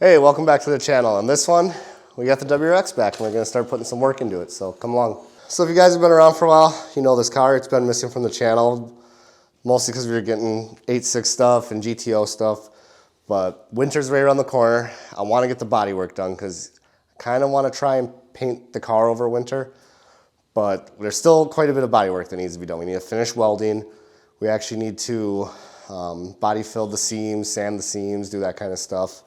Hey, welcome back to the channel. On this one, we got the WRX back and we're gonna start putting some work into it, so come along. So if you guys have been around for a while, you know this car, it's been missing from the channel, mostly because we were getting 8.6 stuff and GTO stuff, but winter's right around the corner. I wanna get the body work done because I kinda wanna try and paint the car over winter, but there's still quite a bit of body work that needs to be done. We need to finish welding. We actually need to body fill the seams, sand the seams, do that kind of stuff.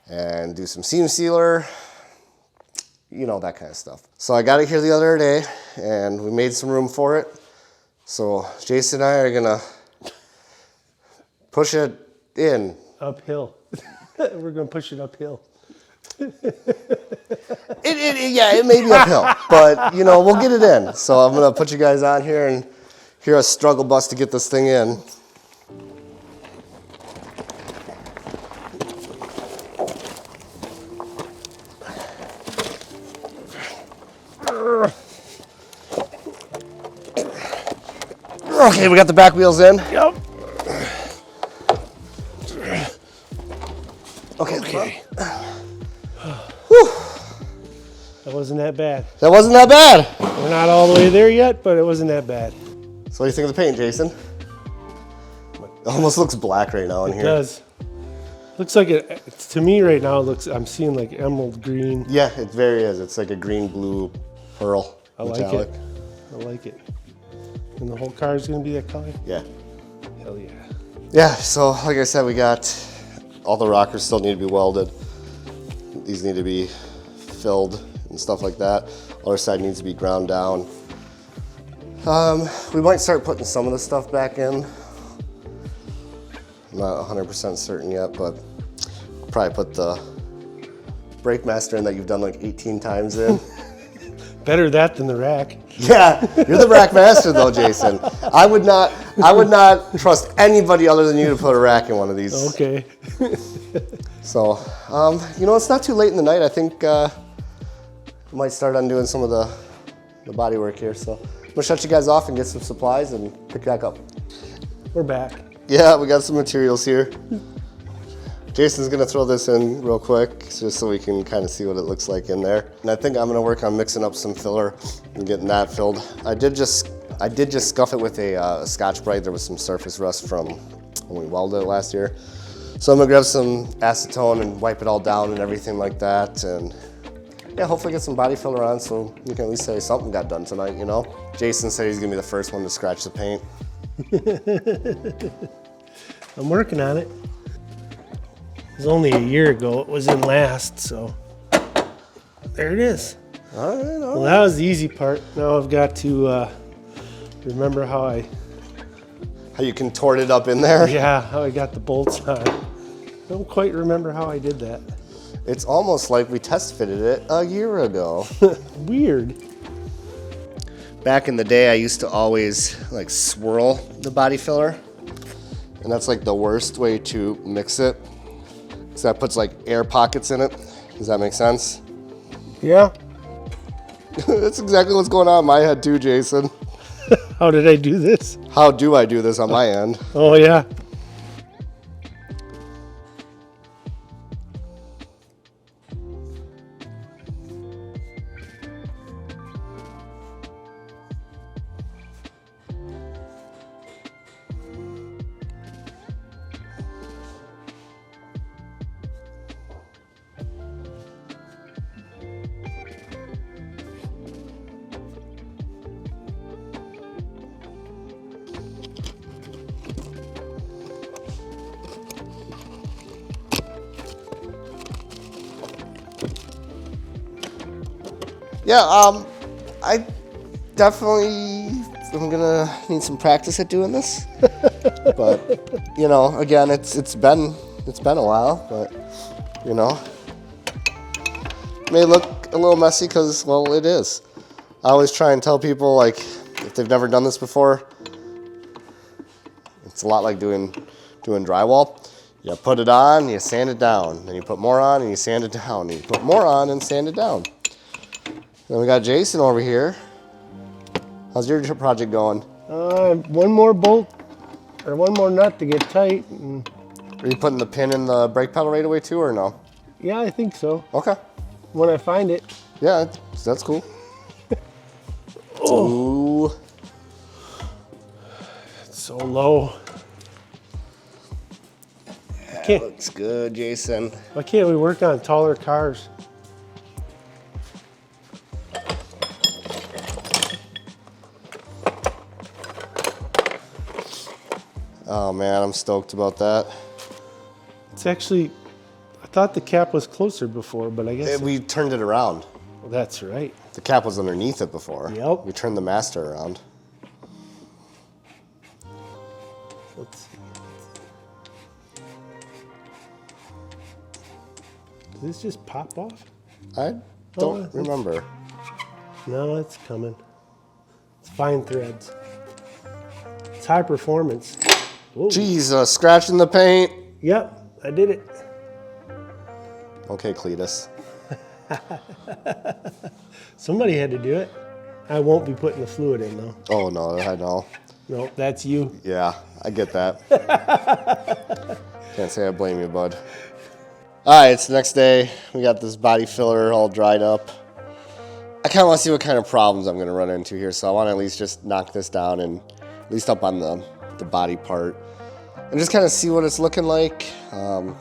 And do some seam sealer, you know, that kind of stuff. So I got it here the other day and we made some room for it. So Jason and I are gonna push it in. Uphill. We're gonna push it uphill. It may be uphill, but you know, we'll get it in. So I'm gonna put you guys on here and hear us struggle bus to get this thing in. Okay, we got the back wheels in. Yep. Okay. That wasn't that bad. That wasn't that bad. We're not all the way there yet, but it wasn't that bad. So what do you think of the paint, Jason? It almost looks black right now in here. It does. Looks like it, to me right now, I'm seeing like emerald green. Yeah, it very is. It's like a green, blue, pearl. I like it. I like it. And the whole car is going to be that color? Yeah. Hell yeah. Yeah, so like I said, we got all the rockers still need to be welded. These need to be filled and stuff like that. Other side needs to be ground down. We might start putting some of the stuff back in. I'm not 100% certain yet, but I'll probably put the brake master in that you've done like 18 times in. Better that than the rack. Yeah, you're the rack master though, Jason. I would not trust anybody other than you to put a rack in one of these. Okay. So, you know, it's not too late in the night. I think we might start on doing some of the body work here. So I'm gonna shut you guys off and get some supplies and pick back up. We're back. Yeah, we got some materials here. Jason's gonna throw this in real quick just so we can kind of see what it looks like in there. And I think I'm gonna work on mixing up some filler and getting that filled. I did just scuff it with a Scotch-Brite. There was some surface rust from when we welded it last year. So I'm gonna grab some acetone and wipe it all down and everything like that. And yeah, hopefully get some body filler on so you can at least say something got done tonight, you know? Jason said he's gonna be the first one to scratch the paint. I'm working on it. It was only a year ago. It was in last, so there it is. All right. Well, that was the easy part. Now I've got to remember how you contort it up in there? Yeah, how I got the bolts on. Don't quite remember how I did that. It's almost like we test fitted it a year ago. Weird. Back in the day, I used to always like swirl the body filler, and that's like the worst way to mix it. So that puts like air pockets in it. Does that make sense? Yeah. That's exactly what's going on in my head too, Jason. How did I do this? How do I do this on my end? Oh yeah. Yeah, I definitely am gonna need some practice at doing this. But you know, again, it's been a while, but you know, it may look a little messy because, well, it is. I always try and tell people, like, if they've never done this before, it's a lot like doing drywall. You put it on, you sand it down, then you put more on and you sand it down, and you put more on and sand it down. Then we got Jason over here. How's your project going? One more bolt or one more nut to get tight. And Are you putting the pin in the brake pedal right away too, or no? Yeah, I think so. Okay. When I find it. Yeah, that's cool. Oh. Ooh. It's so low. That looks good, Jason. Why can't we work on taller cars? Oh man, I'm stoked about that. It's actually, I thought the cap was closer before, but I guess We turned it around. that's right. The cap was underneath it before. Yep. We turned the master around. Let's see. Did this just pop off? I don't remember. No, it's coming. It's fine threads. It's high performance. Whoa. Jesus, scratching the paint. Yep, I did it. Okay, Cletus. Somebody had to do it. I won't be putting the fluid in though. Oh no, I know. Nope, that's you. Yeah, I get that. Can't say I blame you, bud. All right, it's the next day. We got this body filler all dried up. I kind of want to see what kind of problems I'm going to run into here, so I want to at least just knock this down and at least up on the body part and just kind of see what it's looking like. I'm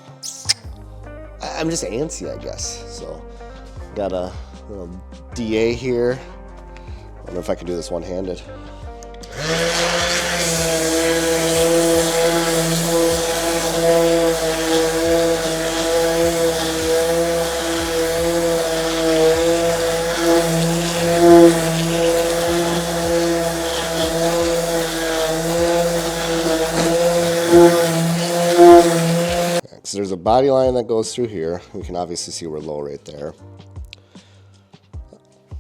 just antsy, I guess. So got a little DA here. I wonder if I can do this one-handed. So there's a body line that goes through here. We can obviously see we're low right there.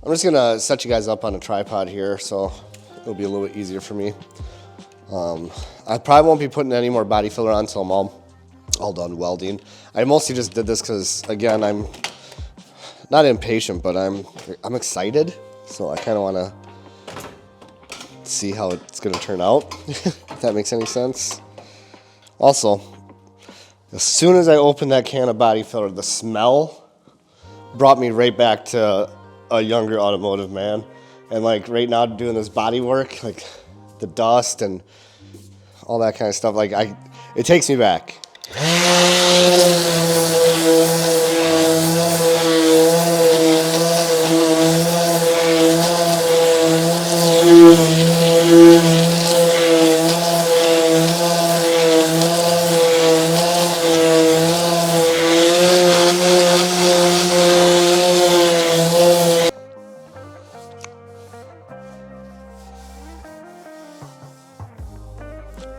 I'm just gonna set you guys up on a tripod here so it'll be a little bit easier for me. I probably won't be putting any more body filler on until I'm all done welding. I mostly just did this because, again, I'm not impatient, but I'm excited. So I kind of want to see how it's gonna turn out, if that makes any sense. Also, as soon as I opened that can of body filler, the smell brought me right back to a younger automotive man. And like right now doing this body work, like the dust and all that kind of stuff, like it takes me back.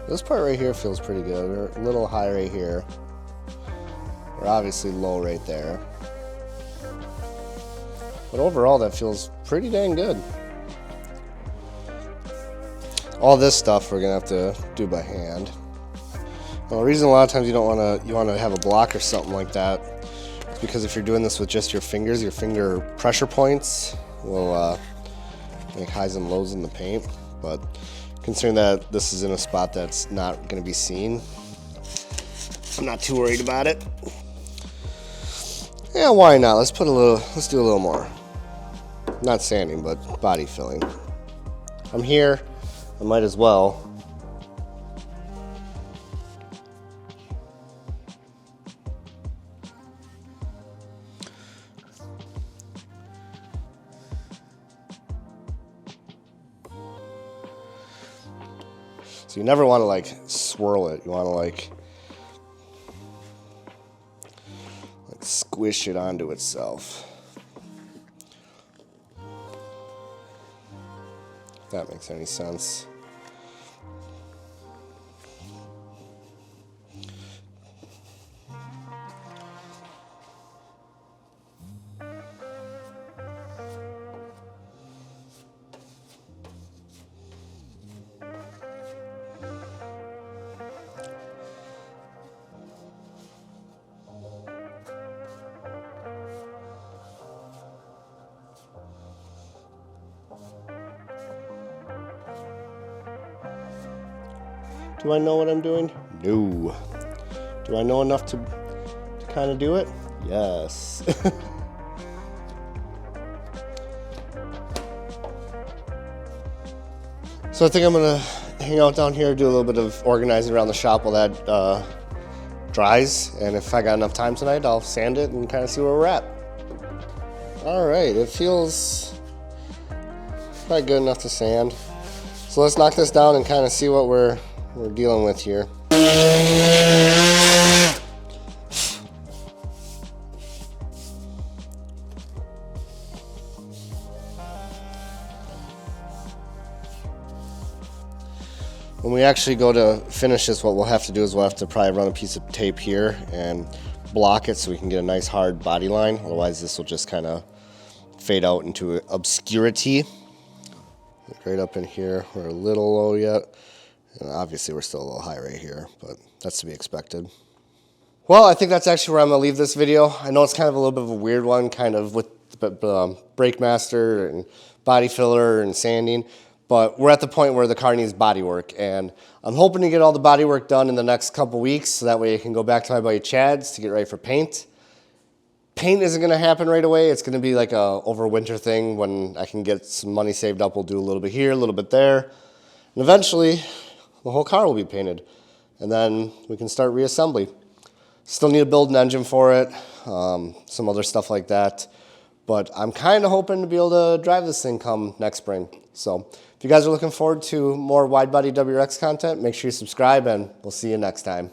This part right here feels pretty good. We're a little high right here. We're obviously low right there. But overall, that feels pretty dang good. All this stuff we're gonna have to do by hand. Well, the reason a lot of times you want to have a block or something like that is because if you're doing this with just your fingers, your finger pressure points will make highs and lows in the paint. But considering that this is in a spot that's not going to be seen, I'm not too worried about it. Yeah, why not? Let's do a little more. Not sanding, but body filling. I'm here, I might as well. So you never want to like swirl it. You want to like squish it onto itself. If that makes any sense. Do I know what I'm doing? No. Do I know enough to kind of do it? Yes. So I think I'm gonna hang out down here, do a little bit of organizing around the shop while that dries. And if I got enough time tonight, I'll sand it and kind of see where we're at. All right, it feels probably good enough to sand. So let's knock this down and kind of see what we're dealing with here. When we actually go to finish this, what we'll have to do is we'll have to probably run a piece of tape here and block it so we can get a nice hard body line. Otherwise this will just kind of fade out into obscurity. Right up in here, we're a little low yet. And obviously we're still a little high right here, but that's to be expected. Well, I think that's actually where I'm gonna leave this video. I know it's kind of a little bit of a weird one, kind of with brake master and body filler and sanding. But we're at the point where the car needs body work, and I'm hoping to get all the body work done in the next couple weeks so that way I can go back to my buddy Chad's to get ready for paint. Paint isn't going to happen right away. It's going to be like a over winter thing. When I can get some money saved up, we'll do a little bit here, a little bit there. And eventually, the whole car will be painted. And then we can start reassembly. Still need to build an engine for it, some other stuff like that. But I'm kind of hoping to be able to drive this thing come next spring. So if you guys are looking forward to more Widebody WRX content, make sure you subscribe, and we'll see you next time.